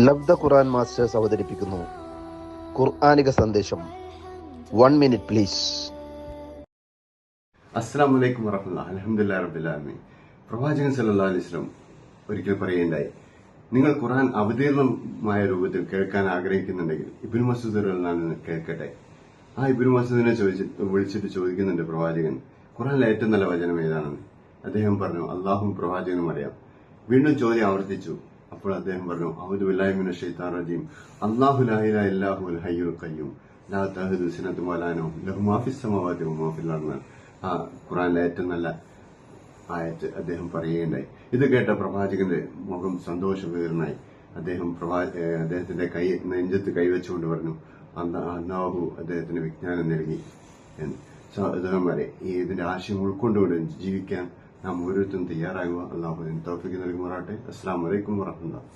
ലബ്ധ ഖുർആൻ masters അവതരിപ്പിക്കുന്നു ഖുർആനിക സന്ദേശം. 1 minute please. അസ്സലാമു അലൈക്കും വറഹ്മത്തുള്ളാഹി. അൽഹംദുലില്ലാഹി റബ്ബിൽ ആലമീൻ. പ്രവാചകൻ സല്ലല്ലാഹു അലൈഹി വസല്ലം ഒരിക്കൽ പറയുകയുണ്ടായി, നിങ്ങൾ ഖുർആൻ അവതീർണമായ രൂപത്തിൽ കേൾക്കാൻ ആഗ്രഹിക്കുന്നുണ്ടെങ്കിൽ ഇബ്നു മസ്ഊദ് റളിയല്ലാഹു അൻഹു കേൾക്കട്ടെ. ആ ഇബ്നു മസ്ഊദിനെ വിളിച്ചിട്ട് ചോദിക്കുന്നുണ്ട് പ്രവാചകൻ, ഖുർആനിലെ ഏറ്റവും നല്ല വചനം ഏതാണെന്ന്. അദ്ദേഹം പറഞ്ഞു, അള്ളാഹും പ്രവാചകനും അറിയാം. വീണ്ടും ചോദ്യം ആവർത്തിച്ചു. അപ്പോൾ അദ്ദേഹം പറഞ്ഞു, അഊദു ബില്ലാഹി മിനശ് ശൈത്താനിർ റജീം, അല്ലാഹു ലാ ഇലാഹ ഇല്ലാ ഹുവൽ ഹയ്യുൽ ഖയ്യൂം ലാ തഅഖുദുഹു സിനത്തും വലാ നൗം ലഹു മാ ഫിസ് സമാവാതി വമാ ഫിൽ അർദ്. ആ ഖുർആനിലെ ഏറ്റവും നല്ല ആയത്ത് അദ്ദേഹം പറയുകയുണ്ടായി. ഇത് കേട്ട പ്രവാചകന്റെ മുഖം സന്തോഷപൂർണ്ണമായി. അദ്ദേഹത്തിന്റെ നെഞ്ചത്ത് കൈവച്ചുകൊണ്ട് പറഞ്ഞു, അല്ലാഹു അദ്ദേഹത്തിന് വിജ്ഞാനം നൽകി എന്ന്. സഹോദരന്മാരെ, ഇതിന്റെ ആശയം ഉൾക്കൊണ്ടുകൊണ്ട് ജീവിക്കാൻ നാം ഓരോരുത്തരും തയ്യാറാകുക. അല്ലാഹു തൗഫീഖ് നൽകുമാറാകട്ടെ. അസ്സലാമു അലൈക്കും വറഹ്മത്തുള്ളാഹി.